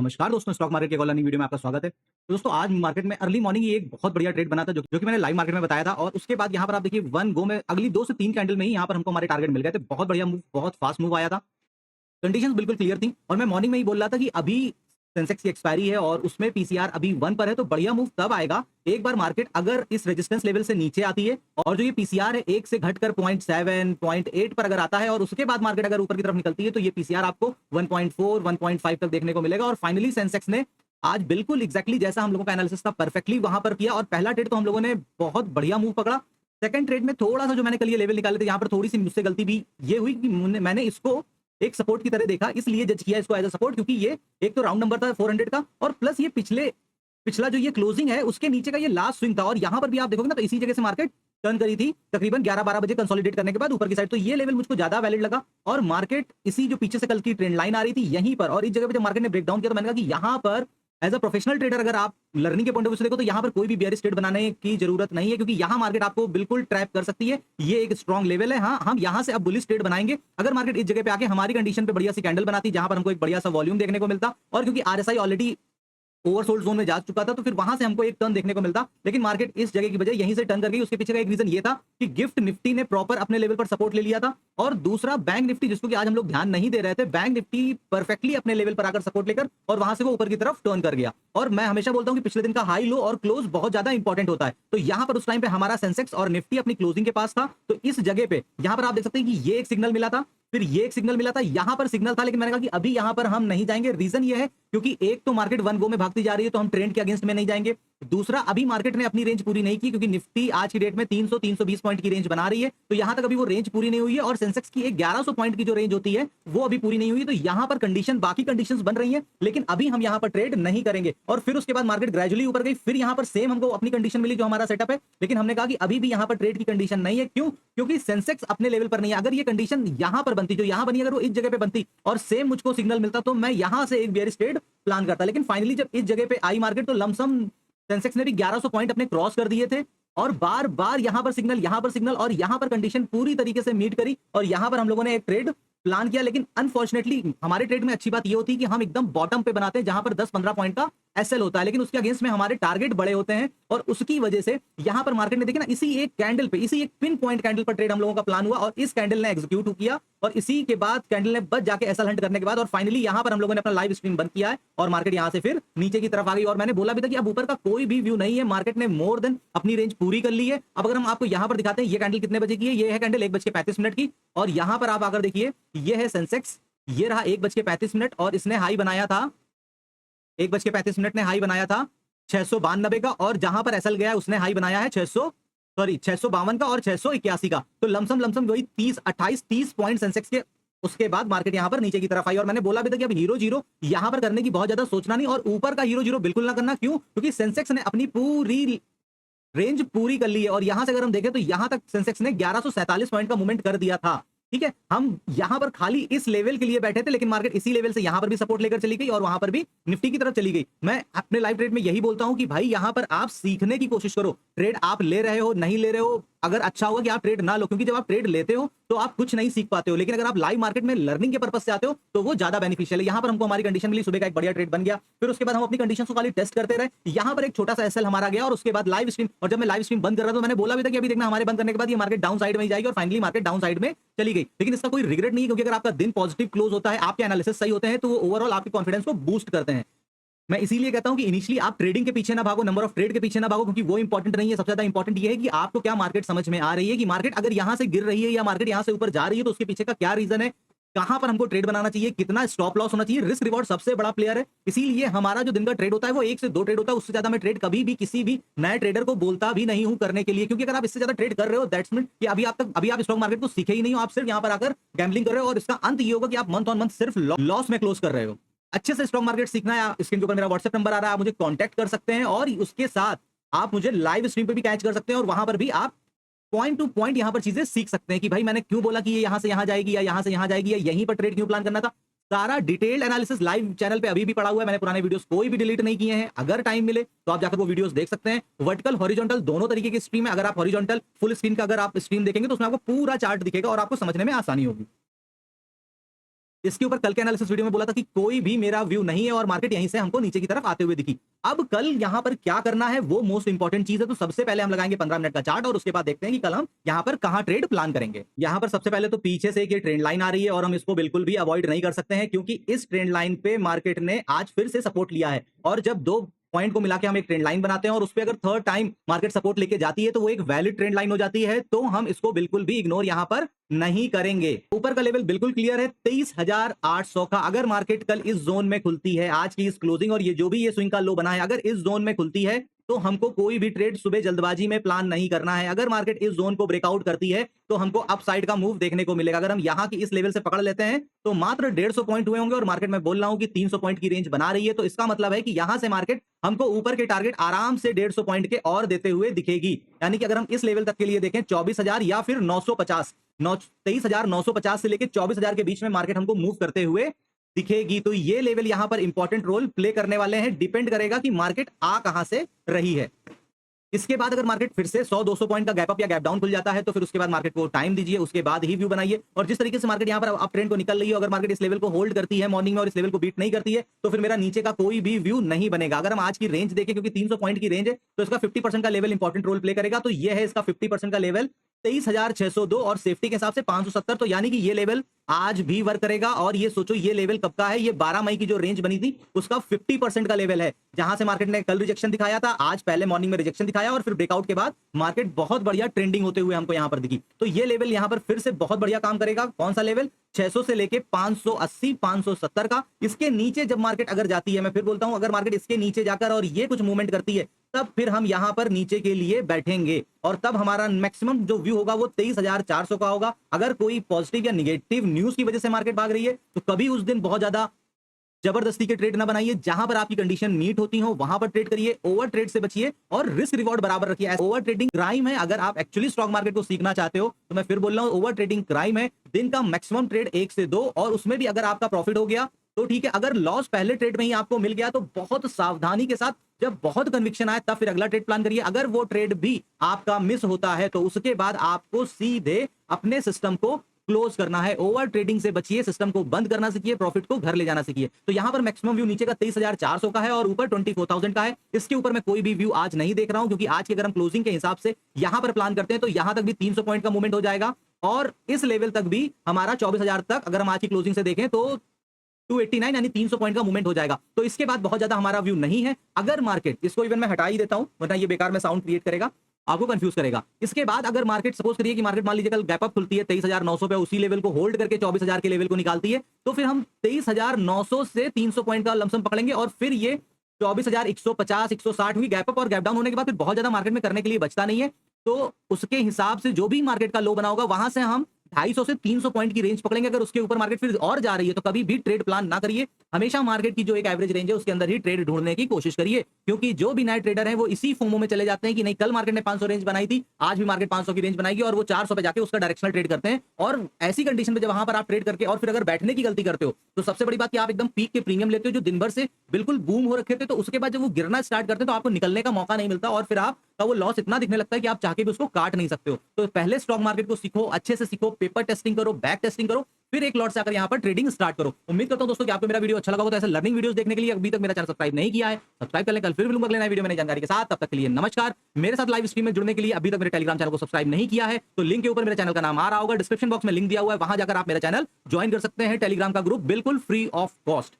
नमस्कार दोस्तों, stock market के कॉल लर्निंग वीडियो में आपका स्वागत है। तो दोस्तों आज मार्केट में अर्ली मॉर्निंग ही एक बहुत बढ़िया ट्रेड बना था जो कि मैंने लाइव मार्केट में बताया था और उसके बाद यहाँ पर आप देखिए वन गो में अगली 2 से 3 कैंडल में ही यहाँ पर हमको हमारे टारगेट मिल गए थे। बहुत बढ़िया मूव, बहुत फास्ट मूव आया था। कंडीशंस बिल्कुल क्लियर थी और मैं मॉर्निंग में ही बोल रहा था कि अभी सेंसेक्स की एक्सपायरी है और उसमें पीसीआर अभी 1 पर है, तो बढ़िया मूव तब आएगा एक बार मार्केट अगर इस रेजिस्टेंस लेवल से नीचे आती है और जो ये पीसीआर है 1 से घटकर 0.7 0.8 पर अगर आता है और उसके बाद मार्केट अगर ऊपर की तरफ निकलती है तो ये पीसीआर आपको 1.4 1.5 तक देखने को मिलेगा। और फाइनली सेंसेक्स ने आज बिल्कुल एग्जैक्टली जैसा हम लोगों का एनालिसिस था परफेक्टली वहां पर किया और पहला ट्रेड तो हम लोगों ने बहुत बढ़िया मूव पकड़ा। सेकंड ट्रेड में थोड़ा सा जो मैंने कल ये लेवल निकाले थे यहाँ पर थोड़ी सी मुझसे गलती भी ये हुई कि मैंने इसको एक सपोर्ट की तरह देखा, इसलिए जज किया इसको एज अ सपोर्ट, क्योंकि ये एक तो राउंड नंबर था 400 का और प्लस ये पिछला जो ये क्लोजिंग है उसके नीचे का ये लास्ट स्विंग था और यहां पर भी आप देखोगे ना तो इसी जगह से मार्केट टर्न करी थी तकरीबन 11-12 बजे कंसोलिडेट करने के बाद ऊपर की साइड। तो ये लेवल मुझको ज्यादा वैलिड लगा और मार्केट इसी जो पीछे से कल की ट्रेंड लाइन आ रही थी यहीं पर और इस जगह पे जब मार्केट ने ब्रेकडाउन किया तो मैंने कहा कि यहाँ पर एज अ प्रोफेशनल ट्रेडर अगर आप लर्निंग के पॉइंट ऑफ व्यू से देखो तो यहाँ पर कोई भी बेयरिश ट्रेड बनाने की जरूरत नहीं है, क्योंकि यहाँ मार्केट आपको बिल्कुल ट्रैप कर सकती है। ये एक स्ट्रॉन्ग लेवल है। हाँ, हम यहाँ से अब बुलिश ट्रेड बनाएंगे अगर मार्केट इस जगह पे आके हमारी कंडीशन पे बढ़िया सी कैंडल बनाती जहां पर हमको एक बढ़िया सा वॉल्यूम देखने को मिलता और क्योंकि आरएसआई ऑलरेडी ओवरसोल्ड जोन में जा चुका था तो फिर वहां से हमको एक टर्न देखने को मिलता। लेकिन मार्केट इस जगह की बजाय यहीं से टर्न कर गई। उसके पीछे का एक रीजन ये था कि गिफ्ट निफ्टी ने प्रॉपर अपने लेवल पर सपोर्ट ले लिया था और दूसरा बैंक निफ्टी, जिसको कि आज हम लोग ध्यान नहीं दे रहे थे, बैंक निफ्टी परफेक्टली अपने लेवल पर आकर सपोर्ट लेकर और वहां से वो ऊपर की तरफ टर्न कर गया। और मैं हमेशा बोलता हूं कि पिछले दिन का हाई लो और क्लोज बहुत ज्यादा इंपॉर्टेंट होता है। तो यहां पर उस टाइम पे हमारा सेंसेक्स और निफ्टी अपनी क्लोजिंग के पास था, तो इस जगह पे यहां पर आप देख सकते हैं कि ये एक सिग्नल मिला था, फिर ये एक सिग्नल मिला था, यहां पर सिग्नल था, लेकिन मैंने कहा कि अभी यहां पर हम नहीं जाएंगे। रीजन ये है क्योंकि एक तो मार्केट वन गो में भागती जा रही है तो हम ट्रेंड के अगेंस्ट में नहीं जाएंगे। दूसरा, अभी मार्केट ने अपनी रेंज पूरी नहीं की क्योंकि निफ्टी आज की डेट में 300 320 पॉइंट की रेंज बना रही है, तो यहां तक अभी वो रेंज पूरी नहीं हुई है और सेंसेक्स की एक 1100 पॉइंट की जो रेंज होती है वो अभी पूरी नहीं हुई है। तो यहां पर कंडीशन बाकी कंडीशंस बन रही हैं, लेकिन अभी हम यहां पर ट्रेड नहीं करेंगे। और फिर उसके बाद मार्केट ग्रेजुअली ऊपर गई, फिर यहां पर सेम हमको अपनी कंडीशन मिली जो हमारा सेटअप है, लेकिन हमने कहा कि अभी भी यहां पर ट्रेड की कंडीशन नहीं है। क्यों? क्योंकि सेंसेक्स अपने लेवल पर नहीं है। अगर ये कंडीशन यहां पर बनती, जो यहां बनी, अगर वो इस जगह पे बनती और सेम मुझको सिग्नल मिलता तो मैं यहां से एक बेयरिश ट्रेड प्लान करता। लेकिन फाइनली जब इस जगह पे आई मार्केट तो लमसम सेंसेक्स ने भी 1100 पॉइंट अपने क्रॉस कर दिए थे और बार बार यहां पर सिग्नल, यहां पर सिग्नल और यहां पर कंडीशन पूरी तरीके से मीट करी और यहां पर हम लोगों ने एक ट्रेड प्लान किया। लेकिन अनफॉर्चुनेटली हमारे ट्रेड में अच्छी बात ये होती है कि हम एकदम बॉटम पे बनाते हैं जहां पर 10-15 पॉइंट का एसएल होता है, लेकिन उसके अगेंस्ट में हमारे टारगेट बड़े होते हैं और उसकी वजह से यहां पर मार्केट ने देखिए ना इसी एक कैंडल पे, इसी एक पिन पॉइंट कैंडल पर ट्रेड हम लोगों का प्लान हुआ और इस कैंडल ने एग्जीक्यूट किया और इसी के बाद कैंडल ने बच जाके एसएल हंट करने के बाद और फाइनली यहां पर हम लोगों ने अपना लाइव स्ट्रीम बंद किया है और मार्केट यहां से फिर नीचे की तरफ आ गई। और मैंने बोला भी था कि अब ऊपर का कोई भी व्यू नहीं है, मार्केट ने मोर देन अपनी रेंज पूरी कर ली है। अब अगर हम आपको यहां पर दिखाते हैं ये कैंडल कितने बजे की है, ये है कैंडल 1:35 की और यहां पर आप आकर देखिए ये है सेंसेक्स, ये रहा 1:35 और इसने हाई बनाया था 1:35 ने हाई बनाया था 692 का और जहां पर एसएल गया उसने हाई बनाया है 652 का और 681 का। तो लमसम लमसम वही 30 पॉइंट सेंसेक्स के उसके बाद मार्केट यहां पर नीचे की तरफ आई और मैंने बोला भी था कि अब हीरो जीरो यहां पर करने की बहुत ज्यादा सोचना नहीं और ऊपर का हीरो जीरो बिल्कुल ना करना। क्यों? क्योंकि सेंसेक्स ने अपनी पूरी रेंज पूरी कर ली है और यहां से अगर हम देखें तो यहां तक सेंसेक्स ने 1147 पॉइंट का मूवमेंट कर दिया था। ठीक है, हम यहां पर खाली इस लेवल के लिए बैठे थे, लेकिन मार्केट इसी लेवल से यहां पर भी सपोर्ट लेकर चली गई और वहां पर भी निफ्टी की तरफ चली गई। मैं अपने लाइव ट्रेड में यही बोलता हूं कि भाई यहां पर आप सीखने की कोशिश करो। ट्रेड आप ले रहे हो नहीं ले रहे हो, अगर अच्छा होगा कि आप ट्रेड ना लो, क्योंकि जब आप ट्रेड लेते हो तो आप कुछ नहीं सीख पाते हो, लेकिन अगर आप लाइव मार्केट में लर्निंग के पर्पस से आते हो तो वो ज्यादा बेनिफिशियल है। यहां पर हमको हमारी कंडीशन मिली, सुबह का एक बढ़िया ट्रेड बन गया, फिर उसके बाद हम अपनी कंडीशन को खाली टेस्ट करते रहे। यहां पर एक छोटा सा एसएल हमारा गया और उसके बाद लाइव स्ट्रीम, और जब मैं लाइव स्ट्रीम बंद कर रहा था तो मैंने बोला भी था कि अभी देखना हमारे बंद करने के बाद ये मार्केट डाउन साइड में ही जाएगी और फाइनली मार्केट डाउन साइड में चली गई। लेकिन इसका कोई रिग्रेट नहीं है, क्योंकि अगर आपका दिन पॉजिटिव क्लोज होता है, आपके एनालिसिस सही होते हैं, तो वो ओवरऑल आपके कॉन्फिडेंस को बूस्ट करते हैं। मैं इसीलिए कहता हूं कि इनिशियली आप ट्रेडिंग के पीछे ना भागो, नंबर ऑफ ट्रेड के पीछे ना भागो, क्योंकि वो इंपॉर्टेंट नहीं है। सबसे ज्यादा इंपॉर्टेंट ये है कि आपको क्या मार्केट समझ में आ रही है, कि मार्केट अगर यहां से गिर रही है या मार्केट यहां से ऊपर जा रही है तो उसके पीछे का क्या रीजन है, कहां पर हमको ट्रेड बनाना चाहिए, कितना स्टॉप लॉस होना चाहिए। रिस्क रिवॉर्ड सबसे बड़ा प्लेयर है, इसीलिए हमारा जो दिन का ट्रेड होता है वो 1 से 2 ट्रेड होता है। उससे ज्यादा मैं ट्रेड कभी भी किसी भी नए ट्रेडर को बोलता भी नहीं हूं करने के लिए, क्योंकि अगर आप इससे ज्यादा ट्रेड कर रहे हो दैट्स मीन कि अभी आप स्टॉक मार्केट को सीखे ही नहीं हो, आप सिर्फ यहां पर आकर गैम्बलिंग कर रहे हो और इसका अंत ये होगा कि आप मंथ ऑन मंथ सिर्फ लॉस में क्लोज कर रहे हो। अच्छे से स्टॉक मार्केट सीखना है, स्क्रीन के ऊपर मेरा व्हाट्सएप नंबर आ रहा है, आप मुझे कांटेक्ट कर सकते हैं और उसके साथ आप मुझे लाइव स्ट्रीम पे भी कैच कर सकते हैं और वहां पर भी आप पॉइंट टू पॉइंट यहां पर चीजें सीख सकते हैं कि भाई मैंने क्यों बोला कि ये यहां से यहां जाएगी या यहां से यहां जाएगी या यहीं पर ट्रेड क्यों प्लान करना था। सारा डिटेल्ड एनालिसिस लाइव चैनल पे अभी भी पड़ा हुआ है। मैंने पुराने वीडियोस कोई भी डिलीट नहीं किए हैं, अगर टाइम मिले तो आप जाकर वो वीडियोस देख सकते हैं। वर्टिकल हॉरिजॉन्टल दोनों तरीके की स्ट्रीम है। अगर आप हॉरिजॉन्टल फुल स्क्रीन का अगर आप स्ट्रीम देखेंगे तो उसमें आपको पूरा चार्ट दिखेगा और आपको समझने में आसानी होगी। इसके ऊपर कल के एनालिसिस वीडियो में बोला था कि कोई भी मेरा व्यू नहीं है और मार्केट यहीं से हमको नीचे की तरफ आते हुए दिखी। अब कल यहां पर क्या करना है वो मोस्ट इंपॉर्टेंट चीज है। तो सबसे पहले हम लगाएंगे 15 मिनट का चार्ट और उसके बाद देखते हैं कि कल हम यहां पर कहां ट्रेड प्लान करेंगे। यहां पर सबसे पहले तो पीछे से एक ये ट्रेंड लाइन आ रही है और हम इसको बिल्कुल भी अवॉइड नहीं कर सकते हैं, क्योंकि इस ट्रेंड लाइन पे मार्केट ने आज फिर से सपोर्ट लिया है। और जब दो पॉइंट को मिला के हम एक ट्रेंड लाइन बनाते हैं और उस पे अगर थर्ड टाइम मार्केट सपोर्ट लेके जाती है तो वो एक वैलिड ट्रेंड लाइन हो जाती है। तो हम इसको बिल्कुल भी इग्नोर यहां पर नहीं करेंगे। ऊपर का लेवल बिल्कुल क्लियर है 23,800 का। अगर मार्केट कल इस जोन में खुलती है, आज की इस क्लोजिंग और ये जो भी ये स्विंग का लो बना है, अगर इस जोन में खुलती है तो हमको कोई भी ट्रेड सुबह जल्दबाजी में प्लान नहीं करना है। अगर मार्केट इस जोन को ब्रेकआउट करती है तो हमको अपसाइड का मूव देखने को मिलेगा। अगर हम यहां की इस लेवल से पकड़ लेते हैं तो मात्र 150 पॉइंट हुए होंगे और मार्केट में बोल रहा हूं कि 300 पॉइंट की रेंज बना रही है। तो इसका मतलब है कि यहां से मार्केट हमको ऊपर के टारगेट आराम से 150 पॉइंट के और देते हुए दिखेगी। यानी कि अगर हम इस लेवल तक के लिए देखें 24,000 या फिर 950, 23,950 से लेकर 24,000 के बीच में मार्केट हमको मूव करते हुए दिखेगी। तो ये लेवल यहां पर इंपॉर्टेंट रोल प्ले करने वाले हैं। डिपेंड करेगा कि मार्केट आ कहां से रही है। इसके बाद अगर मार्केट फिर से 100-200 पॉइंट का गैप अप या गैप डाउन खुल जाता है तो फिर उसके बाद मार्केट को टाइम दीजिए, उसके बाद ही व्यू बनाइए। और जिस तरीके से मार्केट यहां पर अप ट्रेंड को निकल रही है, अगर मार्केट इस लेवल को होल्ड करती है मॉर्निंग में और इस लेवल को बीट नहीं करती है तो फिर मेरा नीचे का कोई भी व्यू नहीं बनेगा। अगर हम आज की रेंज देखें, क्योंकि 300 पॉइंट की रेंज है तो इसका 50% का लेवल इंपॉर्टेंट रोल प्ले करेगा। तो ये है इसका 50% का लेवल 23,602 और सेफ्टी के हिसाब से 570। तो यानी कि ये लेवल आज भी वर्क करेगा। और ये सोचो ये लेवल कब का है, ये 12 मई की जो रेंज बनी थी उसका 50% का लेवल है, जहां से मार्केट ने कल रिजेक्शन दिखाया था, आज पहले मॉर्निंग में रिजेक्शन दिखाया और फिर ब्रेकआउट के बाद मार्केट बहुत बढ़िया ट्रेंडिंग होते हुए हमको यहां पर दिखी। तो ये लेवल यहां पर फिर से बहुत बढ़िया काम करेगा। कौन सा लेवल? 600 से लेके 580 570 का। इसके नीचे जब मार्केट अगर जाती है, मैं फिर बोलता हूं, अगर मार्केट इसके नीचे जाकर और ये कुछ मूवमेंट करती है तब फिर हम यहां पर नीचे के लिए बैठेंगे और तब हमारा मैक्सिमम जो व्यू होगा वो 23,400 का होगा। अगर कोई पॉजिटिव या निगेटिव न्यूज की वजह से मार्केट भाग रही है तो कभी उस दिन बहुत ज्यादा जबरदस्ती के ट्रेड ना बनाइए। जहां पर आपकी कंडीशन मीट होती हो वहां पर ट्रेड करिए, ओवर ट्रेड से बचिए और रिस्क रिवॉर्ड बराबर रखिए। ओवर ट्रेडिंग क्राइम है। अगर आप एक्चुअली स्टॉक मार्केट को सीखना चाहते हो तो मैं फिर बोल रहा हूं, ओवर ट्रेडिंग क्राइम है। दिन का मैक्सिमम ट्रेड 1 से 2 और उसमें भी अगर आपका प्रॉफिट हो गया तो ठीक है। अगर लॉस पहले ट्रेड में ही आपको मिल गया तो बहुत सावधानी के साथ, जब बहुत कन्विक्शन आए तब फिर अगला ट्रेड प्लान करिए। अगर वो ट्रेड भी आपका मिस होता है तो उसके बाद आपको सीधे अपने सिस्टम को क्लोज करना है। ओवर ट्रेडिंग से बचिए, सिस्टम को बंद करना सीखिए, प्रॉफिट को घर ले जाना सीखिए। तो यहां पर मैक्सिमम व्यू नीचे का 23,400 का है और ऊपर 24,000 का है। इसके ऊपर मैं कोई भी व्यू आज नहीं देख रहा हूं, क्योंकि आज के अगर हम क्लोजिंग के हिसाब से यहां पर प्लान करते हैं तो यहां तक भी 300 पॉइंट का मूवमेंट हो जाएगा और इस लेवल तक भी हमारा 24,000 तक अगर हम आज की क्लोजिंग से देखें तो 289 यानी 300 पॉइंट का मूवमेंट हो जाएगा। तो इसके बाद बहुत ज्यादा हमारा व्यू नहीं है। अगर मार्केट, इसको इवन मैं हटा ही देता हूं वरना ये बेकार में साउंड क्रिएट करेगा, आपको कंफ्यूज करेगा। इसके बाद अगर मार्केट सपोज करिए कि मार्केट मान लीजिए कल गैप अप खुलती है 23,900 पे, उसी लेवल को होल्ड करके 24,000 के लेवल को निकालती है तो फिर हम 23,900 से 300 पॉइंट का लमसम पकड़ेंगे और फिर ये 24,150 160 हुई गैप अप और गैप डाउन होने के बाद फिर बहुत ज्यादा मार्केट में करने के लिए बचता नहीं है। तो उसके हिसाब से जो भी मार्केट का लो बना होगा वहां से हम 250 से 300 पॉइंट की रेंज पकड़ेंगे। अगर उसके ऊपर मार्केट फिर और जा रही है तो कभी भी ट्रेड प्लान ना करिए। हमेशा मार्केट की जो एक एवरेज रेंज है उसके अंदर ही ट्रेड ढूंढने की कोशिश करिए, क्योंकि जो भी नए ट्रेडर हैं वो इसी फोमो में चले जाते हैं कि नहीं कल मार्केट ने 500 रेंज बनाई थी, आज भी मार्केट 500 की रेंज बनाएगी और वो 400 पे जाके उसका डायरेक्शनल ट्रेड करते हैं। और ऐसी कंडीशन में जब वहां पर आप ट्रेड करके और फिर अगर बैठने की गलती करते हो तो सबसे बड़ी बात कि आप एकदम पीक के प्रीमियम लेते हो जो दिन भर से बिल्कुल बूम हो रखे थे, तो उसके बाद जब वो गिरना स्टार्ट करते हैं तो आपको निकलने का मौका नहीं मिलता और फिर आपका वो लॉस इतना दिखने लगता है कि आप चाह के भी उसको काट नहीं सकते हो। तो पहले स्टॉक मार्केट को सीखो, अच्छे से सीखो, पेपर टेस्टिंग करो, बैक टेस्टिंग करो, फिर एक लॉट से आकर यहाँ पर ट्रेडिंग स्टार्ट करो। उम्मीद करता हूं दोस्तों कि आपको मेरा वीडियो अच्छा लगा हो। तो ऐसे लर्निंग वीडियोस देखने के लिए अभी तक मेरा चैनल सब्सक्राइब नहीं किया है, सब्सक्राइब कर लें। कल फिर मिलूंगा अगले नए वीडियो में नई जानकारी के साथ। तब तक के लिए नमस्कार। मेरे साथ लाइव स्ट्रीम में जुड़ने के लिए अभी तक मेरे टेलीग्राम चैनल को सब्सक्राइब नहीं किया है तो लिंक के ऊपर मेरे चैनल का नाम आ रहा होगा, डिस्क्रिप्शन बॉक्स में लिंक दिया हुआ है, वहां जाकर आप मेरा चैनल ज्वाइन कर सकते हैं। टेलीग्राम का ग्रुप बिल्कुल फ्री ऑफ कॉस्ट।